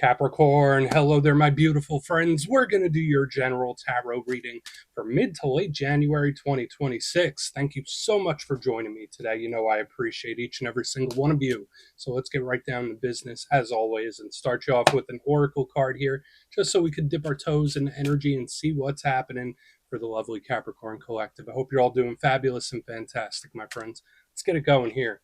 Capricorn, hello there, my beautiful friends. We're going to do your general tarot reading for mid to late January 2026. Thank you so much for joining me today. You know, I appreciate each and every single one of you. So let's get right down to business, as always, and start you off with an oracle card here, just so we can dip our toes in energy and see what's happening for the lovely Capricorn collective. I hope you're all doing fabulous and fantastic, my friends. Let's get it going here.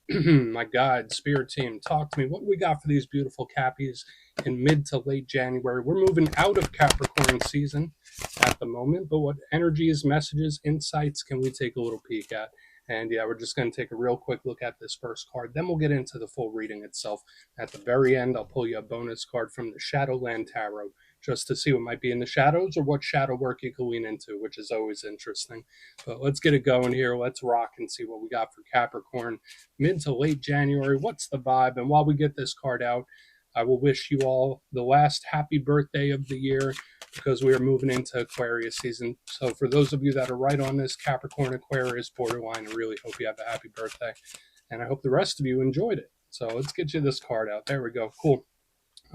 My God, spirit team, talk to me. What do we got for these beautiful Cappies in mid to late January? We're moving out of Capricorn season at the moment, but what energies, messages, insights can we take a little peek at? And yeah, we're just going to take a real quick look at this first card. Then we'll get into the full reading itself. At the very end, I'll pull you a bonus card from the Shadowland Tarot just to see what might be in the shadows or what shadow work you can lean into, which is always interesting. But let's get it going here. Let's rock and see what we got for Capricorn mid to late January. What's the vibe? And while we get this card out, I will wish you all the last happy birthday of the year because we are moving into Aquarius season. So for those of you that are right on this Capricorn Aquarius borderline, I really hope you have a happy birthday. And I hope the rest of you enjoyed it. So let's get you this card out. There we go. Cool.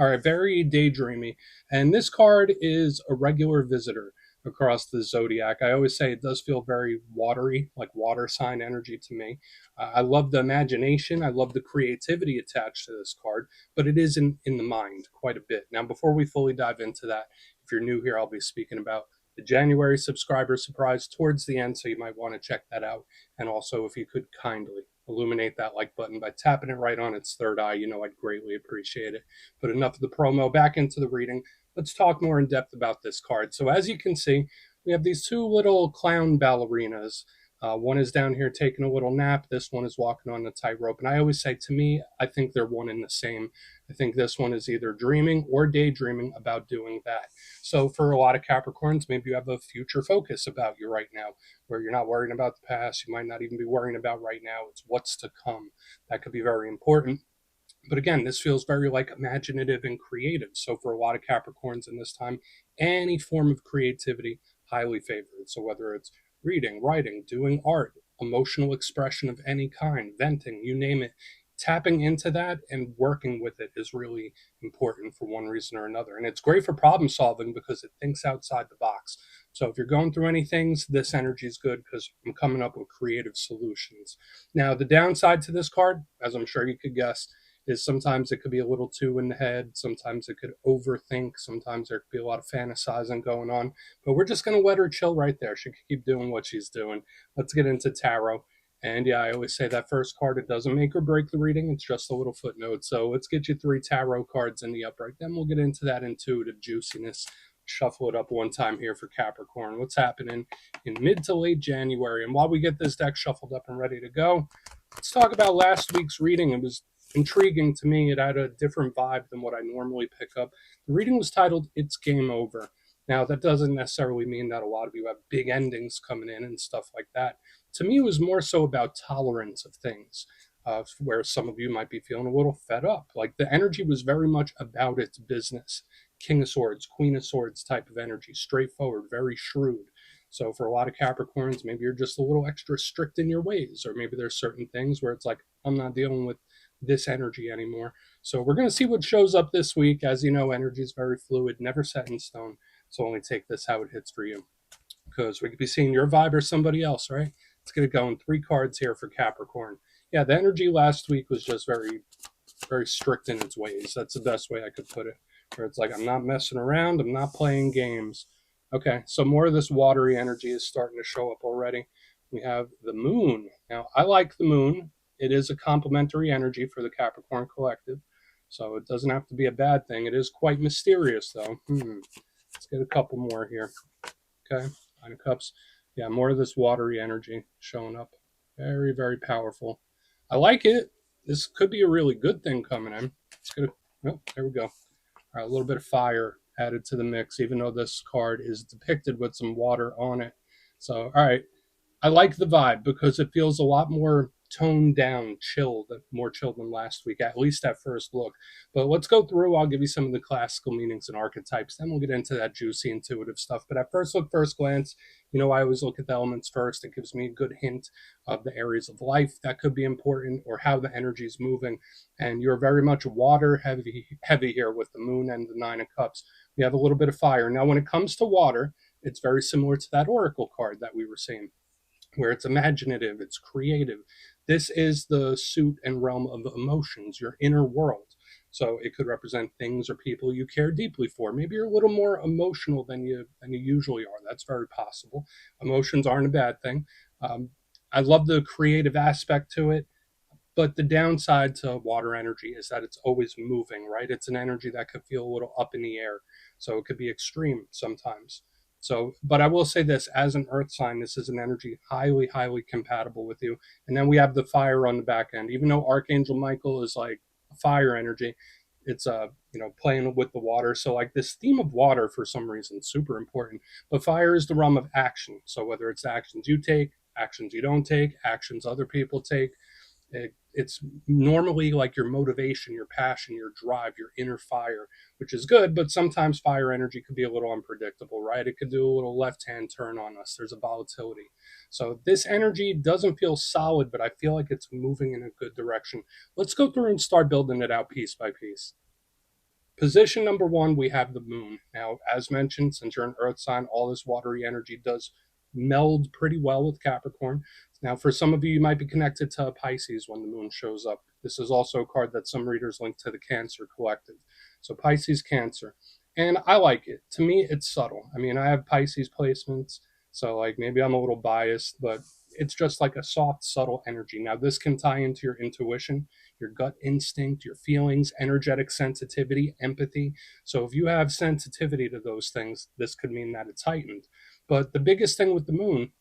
All right, very daydreamy. And this card is a regular visitor across the zodiac. I always say it does feel very watery, like water sign energy to me. I love the imagination. I love the creativity attached to this card, but it is in the mind quite a bit. Now, before we fully dive into that, if you're new here, I'll be speaking about the January subscriber surprise towards the end, so you might want to check that out. And also, if you could kindly illuminate that like button by tapping it right on its third eye, you know I'd greatly appreciate it. But enough of the promo, back into the reading. Let's talk more in depth about this card. So as you can see, we have these two little clown ballerinas. One is down here taking a little nap. This one is walking on the tightrope. And I always say, to me, I think they're one and the same. I think this one is either dreaming or daydreaming about doing that. So for a lot of Capricorns, maybe you have a future focus about you right now, where you're not worrying about the past. You might not even be worrying about right now. It's what's to come. That could be very important. But again, this feels very like imaginative and creative. So for a lot of Capricorns in this time, any form of creativity, highly favored. So whether it's reading, writing, doing art, emotional expression of any kind, venting, you name it, tapping into that and working with it is really important for one reason or another. And it's great for problem solving because it thinks outside the box. So if you're going through any things, this energy is good because I'm coming up with creative solutions. Now, the downside to this card, as I'm sure you could guess, is sometimes it could be a little too in the head. Sometimes it could overthink. Sometimes there could be a lot of fantasizing going on. But we're just going to let her chill right there. She can keep doing what she's doing. Let's get into tarot. And yeah, I always say that first card, it doesn't make or break the reading. It's just a little footnote. So let's get you 3 tarot cards in the upright. Then we'll get into that intuitive juiciness. Shuffle it up one time here for Capricorn. What's happening in mid to late January? And while we get this deck shuffled up and ready to go, let's talk about last week's reading. It was intriguing to me. It had a different vibe than what I normally pick up. The reading was titled It's Game Over. Now, that doesn't necessarily mean that a lot of you have big endings coming in and stuff like that. To me, it was more so about tolerance of things, where some of you might be feeling a little fed up. Like the energy was very much about its business. King of Swords, Queen of Swords type of energy, straightforward, very shrewd. So for a lot of Capricorns, maybe you're just a little extra strict in your ways, or maybe there's certain things where it's like, I'm not dealing with this energy anymore. So we're going to see what shows up this week. As you know, energy is very fluid, never set in stone. So only take this how it hits for you, because we could be seeing your vibe or somebody else, right? Let's get it going. 3 cards here for Capricorn. Yeah, the energy last week was just very, very strict in its ways. That's the best way I could put it. Where it's like, I'm not messing around. I'm not playing games. Okay, so more of this watery energy is starting to show up already. We have the moon. Now, I like the moon. It is a complementary energy for the Capricorn collective, so it doesn't have to be a bad thing. It is quite mysterious, though. Let's get a couple more here. Okay, 9 of Cups. Yeah, more of this watery energy showing up. Very, very powerful. I like it. This could be a really good thing coming in. It's gonna. Oh, there we go. All right, a little bit of fire added to the mix, even though this card is depicted with some water on it. So, all right, I like the vibe because it feels a lot more toned down, chilled, more chilled than last week, at least at first look. But let's go through. I'll give you some of the classical meanings and archetypes. Then we'll get into that juicy, intuitive stuff. But at first look, first glance, I always look at the elements first. It gives me a good hint of the areas of life that could be important or how the energy is moving. And you're very much water heavy here with the moon and the nine of cups. We have a little bit of fire. Now, when it comes to water, it's very similar to that oracle card that we were seeing, where it's imaginative, it's creative. This is the suit and realm of emotions, your inner world. So it could represent things or people you care deeply for. Maybe you're a little more emotional than you usually are. That's very possible. Emotions aren't a bad thing. I love the creative aspect to it. But the downside to water energy is that it's always moving, right? It's an energy that could feel a little up in the air. So it could be extreme sometimes. So, but I will say this, as an earth sign, this is an energy highly, highly compatible with you. And then we have the fire on the back end. Even though Archangel Michael is like a fire energy, it's playing with the water. So like this theme of water for some reason, super important. But fire is the realm of action. So whether it's actions you take, actions you don't take, actions other people take, it's normally like your motivation, your passion, your drive, your inner fire, which is good. But sometimes fire energy could be a little unpredictable, right? It could do a little left hand turn on us. There's a volatility. So this energy doesn't feel solid, but I feel like it's moving in a good direction. Let's go through and start building it out piece by piece. Position number one, we have the moon. Now, as mentioned, since you're an earth sign, all this watery energy does meld pretty well with Capricorn. Now, for some of you, you might be connected to Pisces when the moon shows up. This is also a card that some readers link to the Cancer collective. So Pisces, Cancer. And I like it. To me, it's subtle. I mean, I have Pisces placements, so like maybe I'm a little biased, but it's just like a soft, subtle energy. Now, this can tie into your intuition, your gut instinct, your feelings, energetic sensitivity, empathy. So if you have sensitivity to those things, this could mean that it's heightened. But the biggest thing with the moon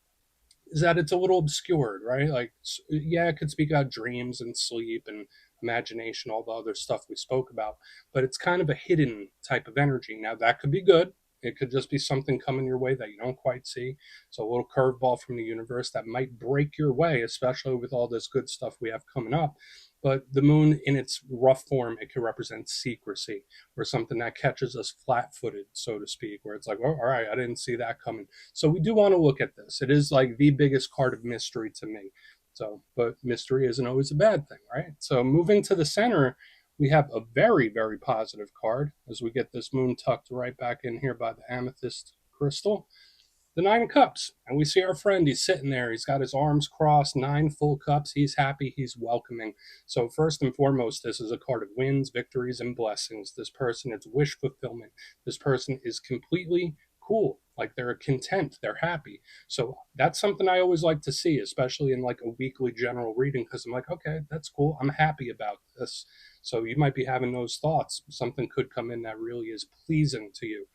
is that it's a little obscured, right? Like, yeah, it could speak about dreams and sleep and imagination, all the other stuff we spoke about, but it's kind of a hidden type of energy. Now, that could be good. It could just be something coming your way that you don't quite see. So, a little curveball from the universe that might break your way, especially with all this good stuff we have coming up. But the moon, in its rough form, it can represent secrecy or something that catches us flat footed, so to speak, where it's like, oh, all right, I didn't see that coming. So we do want to look at this. It is like the biggest card of mystery to me. So, but mystery isn't always a bad thing, right? So moving to the center, we have a very, very positive card as we get this moon tucked right back in here by the amethyst crystal. The nine of cups, and we see our friend. He's sitting there, he's got his arms crossed, nine full cups. He's happy, he's welcoming. So first and foremost, this is a card of wins, victories, and blessings. This person, it's wish fulfillment. This person is completely cool, like they're content, they're happy. So that's something I always like to see, especially in like a weekly general reading, because I'm like, okay, that's cool, I'm happy about this. So you might be having those thoughts. Something could come in that really is pleasing to you.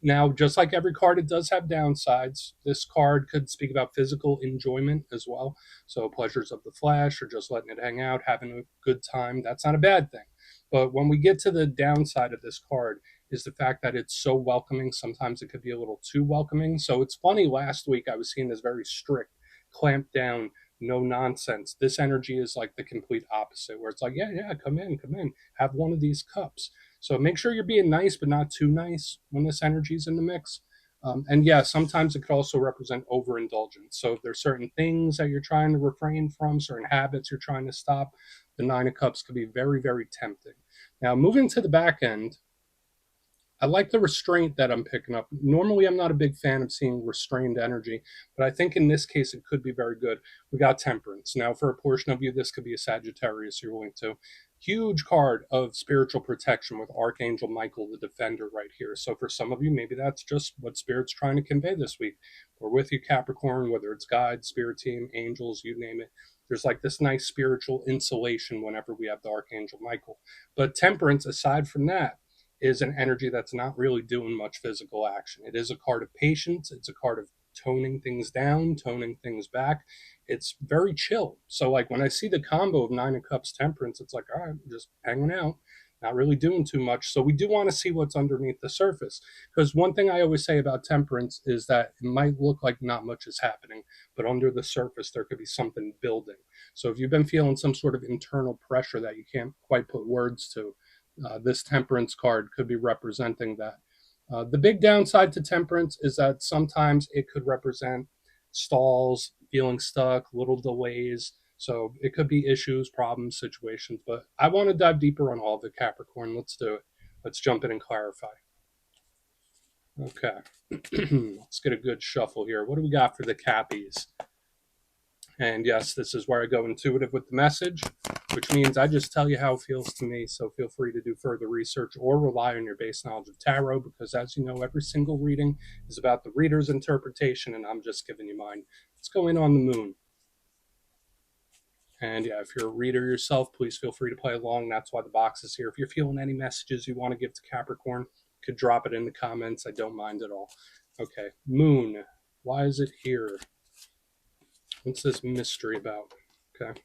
Now, just like every card, it does have downsides. This card could speak about physical enjoyment as well. So, pleasures of the flesh or just letting it hang out, having a good time. That's not a bad thing. But when we get to the downside of this card, is the fact that it's so welcoming. Sometimes it could be a little too welcoming. So, it's funny, last week I was seeing this very strict, clamped down, no nonsense. This energy is like the complete opposite, where it's like, yeah, yeah, come in, have one of these cups. So make sure you're being nice, but not too nice when this energy is in the mix. And yeah, sometimes it could also represent overindulgence. So if there's certain things that you're trying to refrain from, certain habits you're trying to stop, the nine of cups could be very, very tempting. Now, moving to the back end, I like the restraint that I'm picking up. Normally, I'm not a big fan of seeing restrained energy, but I think in this case, it could be very good. We got Temperance. Now, for a portion of you, this could be a Sagittarius you're linked to. Huge card of spiritual protection with Archangel Michael, the defender, right here. So, for some of you, maybe that's just what Spirit's trying to convey this week. We're with you, Capricorn, whether it's guides, spirit team, angels, you name it. There's like this nice spiritual insulation whenever we have the Archangel Michael. But Temperance, aside from that, is an energy that's not really doing much physical action. It is a card of patience. It's a card of toning things down, toning things back. It's very chill. So like when I see the combo of nine of cups, Temperance, it's like, all right, just hanging out. not really doing too much. So we do want to see what's underneath the surface. Because one thing I always say about temperance is that it might look like not much is happening, but under the surface, there could be something building. So if you've been feeling some sort of internal pressure that you can't quite put words to, this temperance card could be representing that. The big downside to temperance is that sometimes it could represent stalls, feeling stuck, little delays. So it could be issues, problems, situations. But I want to dive deeper on all of it, Capricorn. Let's do it. Let's jump in and clarify. Okay. Let's get a good shuffle here. What do we got for the Cappies? And yes, this is where I go intuitive with the message, which means I just tell you how it feels to me. So feel free to do further research or rely on your base knowledge of tarot, because as you know, every single reading is about the reader's interpretation, and I'm just giving you mine. Let's go in on the moon. And yeah, if you're a reader yourself, please feel free to play along. That's why the box is here. If you're feeling any messages you want to give to Capricorn, you could drop it in the comments. I don't mind at all. Okay, moon. Why is it here? What's this mystery about? Okay.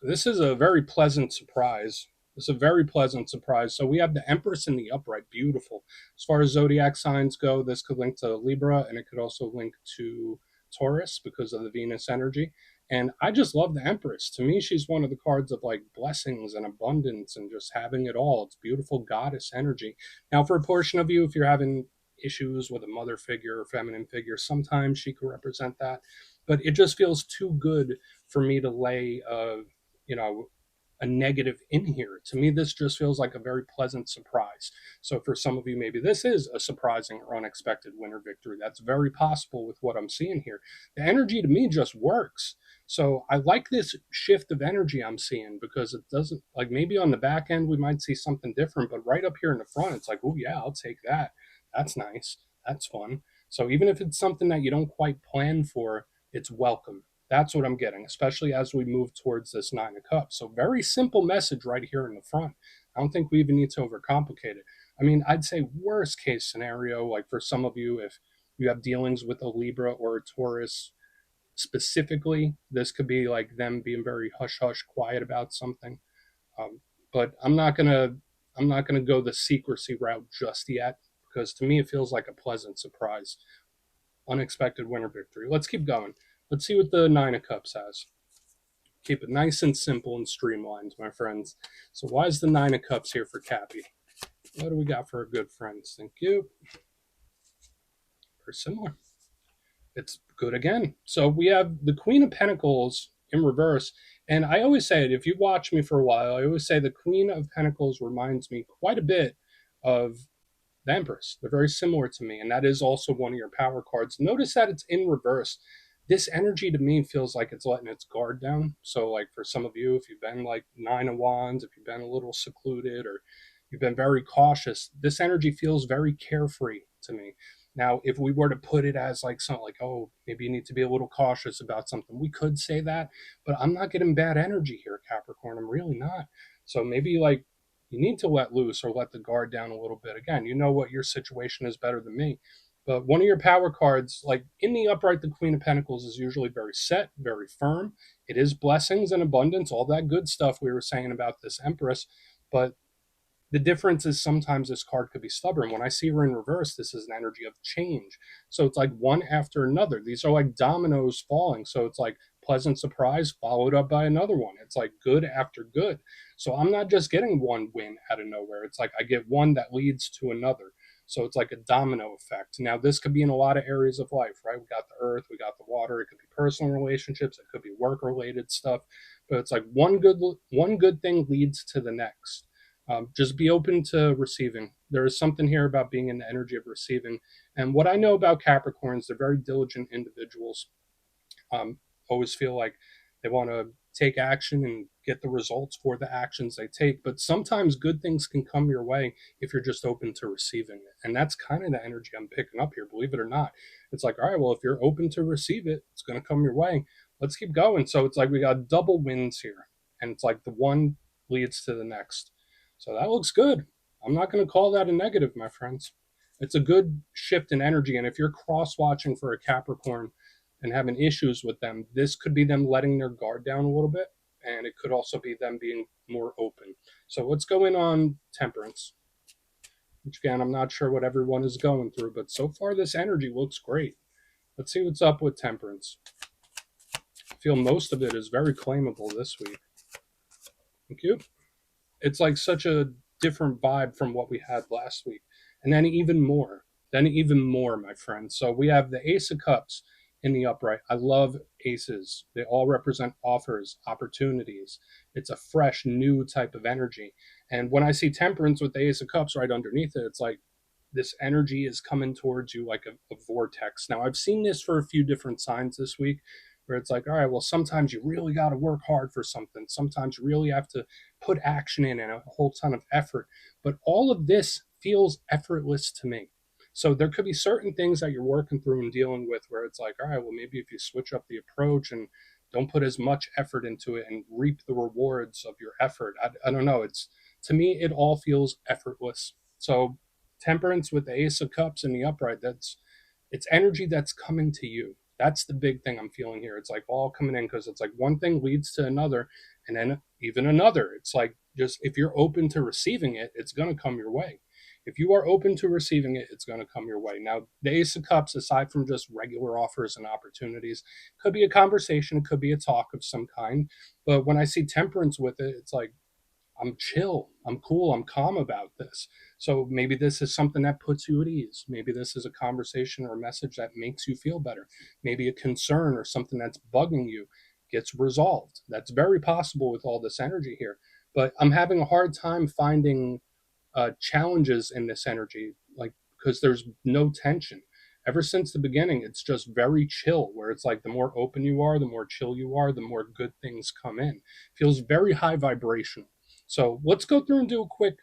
This is a very pleasant surprise. It's a very pleasant surprise. So we have the Empress in the upright. Beautiful. As far as zodiac signs go, this could link to Libra, and it could also link to Taurus because of the Venus energy. And I just love the Empress. To me, she's one of the cards of like blessings and abundance and just having it all. It's beautiful goddess energy. Now, for a portion of you, if you're having issues with a mother figure or feminine figure, sometimes she could represent that. But it just feels too good for me to lay you know, a negative in here. To me, this just feels like a very pleasant surprise. So for some of you, maybe this is a surprising or unexpected winner victory. That's very possible with what I'm seeing here. The energy to me just works. So I like this shift of energy I'm seeing, because it doesn't, like, maybe on the back end we might see something different, but right up here in the front, it's like, oh yeah, I'll take that. That's nice. That's fun. So even if it's something that you don't quite plan for, it's welcome. That's what I'm getting, especially as we move towards this Nine of Cups. So very simple message right here in the front. I don't think we even need to overcomplicate it. I mean, I'd say worst case scenario, like for some of you, if you have dealings with a Libra or a Taurus specifically, this could be like them being very hush hush, quiet about something. But I'm not gonna go the secrecy route just yet, because to me it feels like a pleasant surprise, unexpected winner victory. Let's keep going. Let's see what the Nine of Cups has. Keep it nice and simple and streamlined, my friends. So why is the Nine of Cups here for Cappy? What do we got for our good friends? Thank you. Very similar. It's good again. So we have the Queen of Pentacles in reverse. And I always say it, if you watch me for a while, I always say the Queen of Pentacles reminds me quite a bit of the Empress. They're very similar to me, and that is also one of your power cards. Notice that it's in reverse. This energy to me feels like it's letting its guard down. So, like for some of you, if you've been like Nine of Wands, if you've been a little secluded, or you've been very cautious, this energy feels very carefree to me. Now, if we were to put it as like something like, oh, maybe you need to be a little cautious about something, we could say that, but I'm not getting bad energy here, Capricorn. I'm really not. So maybe like you need to let loose or let the guard down a little bit. Again, you know what your situation is better than me. But one of your power cards, like in the upright, the Queen of Pentacles is usually very set, very firm. It is blessings and abundance, all that good stuff we were saying about this Empress. But the difference is sometimes this card could be stubborn. When I see her in reverse, this is an energy of change. So it's like one after another. These are like dominoes falling. So it's like pleasant surprise followed up by another one. It's like good after good. So I'm not just getting one win out of nowhere. It's like I get one that leads to another. So it's like a domino effect. Now, this could be in a lot of areas of life, right? We got the earth, we got the water. It could be personal relationships, it could be work related stuff. But it's like one good thing leads to the next. Just be open to receiving. There is something here about being in the energy of receiving. And what I know about Capricorns, they're very diligent individuals. Always feel like they want to take action and get the results for the actions they take. But sometimes good things can come your way if you're just open to receiving it. And that's kind of the energy I'm picking up here, believe it or not. It's like, all right, well, if you're open to receive it, it's going to come your way. Let's keep going. So it's like we got double wins here. And it's like the one leads to the next. So that looks good. I'm not going to call that a negative, my friends. It's a good shift in energy. And if you're cross watching for a Capricorn and having issues with them, this could be them letting their guard down a little bit and it could also be them being more open. So let's go in on Temperance, which again, I'm not sure what everyone is going through, but so far this energy looks great. Let's see what's up with Temperance. I feel most of it is very claimable this week. Thank you. It's like such a different vibe from what we had last week. And then even more. Then even more, my friends. So we have the Ace of Cups in the upright. I love aces. They all represent offers, opportunities. It's a fresh, new type of energy. And when I see Temperance with the Ace of Cups right underneath it, it's like this energy is coming towards you like a vortex. Now, I've seen this for a few different signs this week where it's like, all right, well, sometimes you really got to work hard for something. Sometimes you really have to put action in and a whole ton of effort. But all of this feels effortless to me. So there could be certain things that you're working through and dealing with where it's like, all right, well, maybe if you switch up the approach and don't put as much effort into it and reap the rewards of your effort. I don't know. It's to me, it all feels effortless. So Temperance with the Ace of Cups in the upright, it's energy that's coming to you. That's the big thing I'm feeling here. It's like all coming in because it's like one thing leads to another and then even another. It's like just if you're open to receiving it, it's going to come your way. If you are open to receiving it, it's going to come your way. Now, the Ace of Cups, aside from just regular offers and opportunities, could be a conversation, it could be a talk of some kind. But when I see Temperance with it, it's like I'm chill, I'm cool, I'm calm about this. So maybe this is something that puts you at ease. Maybe this is a conversation or a message that makes you feel better. Maybe a concern or something that's bugging you gets resolved. That's very possible with all this energy here. But I'm having a hard time finding challenges in this energy, like because there's no tension. Ever since the beginning, it's just very chill, where it's like the more open you are, the more chill you are, the more good things come in. Feels very high vibrational. So let's go through and do a quick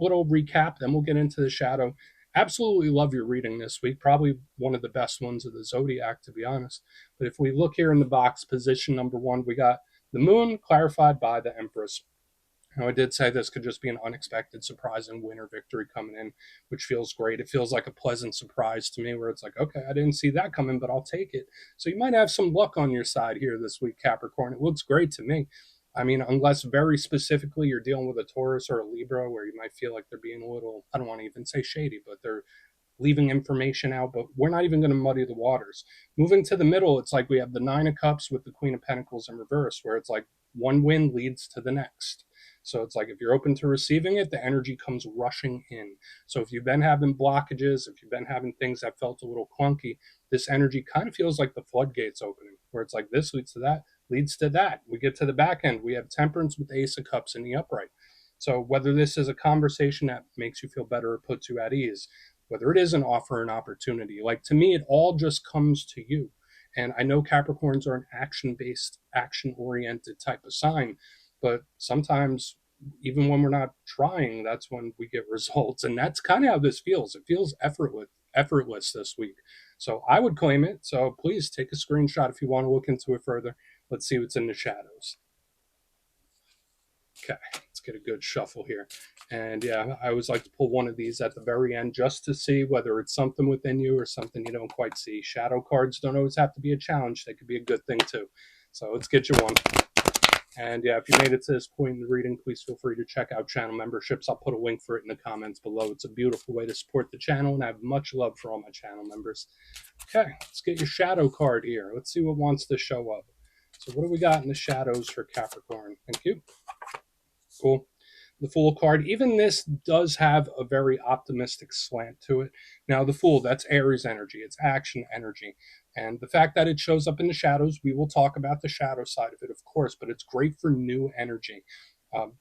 little recap, then we'll get into the shadow. Absolutely love your reading this week. Probably one of the best ones of the zodiac, to be honest. But if we look here in the box, position number one, we got the moon clarified by the Empress. Now, I did say this could just be an unexpected, surprising winner victory coming in, which feels great. It feels like a pleasant surprise to me where it's like, okay, I didn't see that coming, but I'll take it. So you might have some luck on your side here this week, Capricorn. It looks great to me. I mean, unless very specifically you're dealing with a Taurus or a Libra where you might feel like they're being a little, I don't want to even say shady, but they're leaving information out, but we're not even going to muddy the waters. Moving to the middle, it's like we have the Nine of Cups with the Queen of Pentacles in reverse, where it's like one win leads to the next. So it's like if you're open to receiving it, the energy comes rushing in. So if you've been having blockages, if you've been having things that felt a little clunky, this energy kind of feels like the floodgates opening, where it's like this leads to that, leads to that. We get to the back end, we have Temperance with the Ace of Cups in the upright. So whether this is a conversation that makes you feel better or puts you at ease, whether it is an offer, an opportunity, like to me, it all just comes to you. And I know Capricorns are an action based, action oriented type of sign, but sometimes even when we're not trying, that's when we get results. And that's kind of how this feels. It feels effortless this week. So I would claim it. So please take a screenshot if you want to look into it further. Let's see what's in the shadows. Okay, let's get a good shuffle here. And yeah, I always like to pull one of these at the very end just to see whether it's something within you or something you don't quite see. Shadow cards don't always have to be a challenge, they could be a good thing too. So let's get you one. And yeah, if you made it to this point in the reading, please feel free to check out channel memberships. I'll put a link for it in the comments below. It's a beautiful way to support the channel, and I have much love for all my channel members. Okay, let's get your shadow card here. Let's see what wants to show up. So what do we got in the shadows for Capricorn? Thank you. Cool. The Fool card, even this does have a very optimistic slant to it. Now, the Fool, that's Aries energy, it's action energy. And the fact that it shows up in the shadows, we will talk about the shadow side of it, of course, but it's great for new energy, um,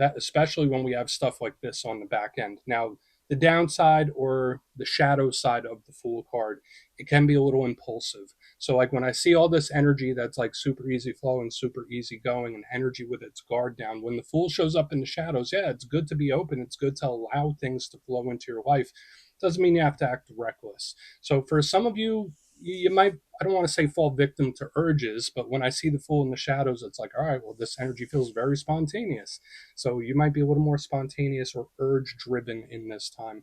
especially when we have stuff like this on the back end. Now, the downside or the shadow side of the Fool card, it can be a little impulsive. So like when I see all this energy that's like super easy flowing, super easy going, and energy with its guard down, when the Fool shows up in the shadows, yeah, it's good to be open. It's good to allow things to flow into your life. Doesn't mean you have to act reckless. So for some of you, you might, I don't want to say fall victim to urges, but when I see the Fool in the shadows, it's like, all right, well, this energy feels very spontaneous. So you might be a little more spontaneous or urge driven in this time.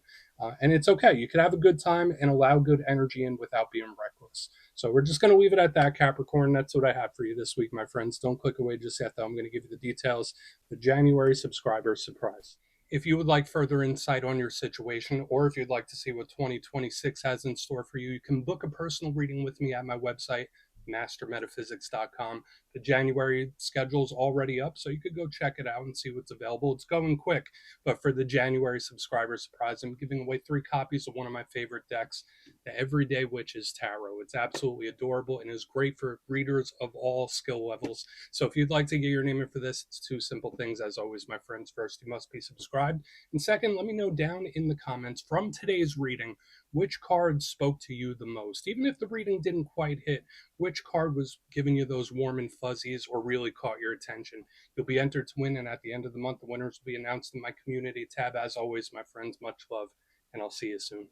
And it's okay. You could have a good time and allow good energy in without being reckless. So we're just going to leave it at that, Capricorn. That's what I have for you this week, my friends. Don't click away just yet, though. I'm going to give you the details. The January subscriber surprise. If you would like further insight on your situation, or if you'd like to see what 2026 has in store for you, you can book a personal reading with me at my website, mastermetaphysics.com. The January schedule's already up, so you could go check it out and see what's available. It's going quick, but for the January subscriber surprise, I'm giving away 3 copies of one of my favorite decks, the Everyday Witches Tarot. It's absolutely adorable and is great for readers of all skill levels. So if you'd like to get your name in for this, it's 2 simple things, as always, my friends. First, you must be subscribed. And second, let me know down in the comments from today's reading which card spoke to you the most. Even if the reading didn't quite hit, which card was giving you those warm and fuzzies or really caught your attention. You'll be entered to win, and at the end of the month, the winners will be announced in my community tab. As always, my friends, much love, and I'll see you soon.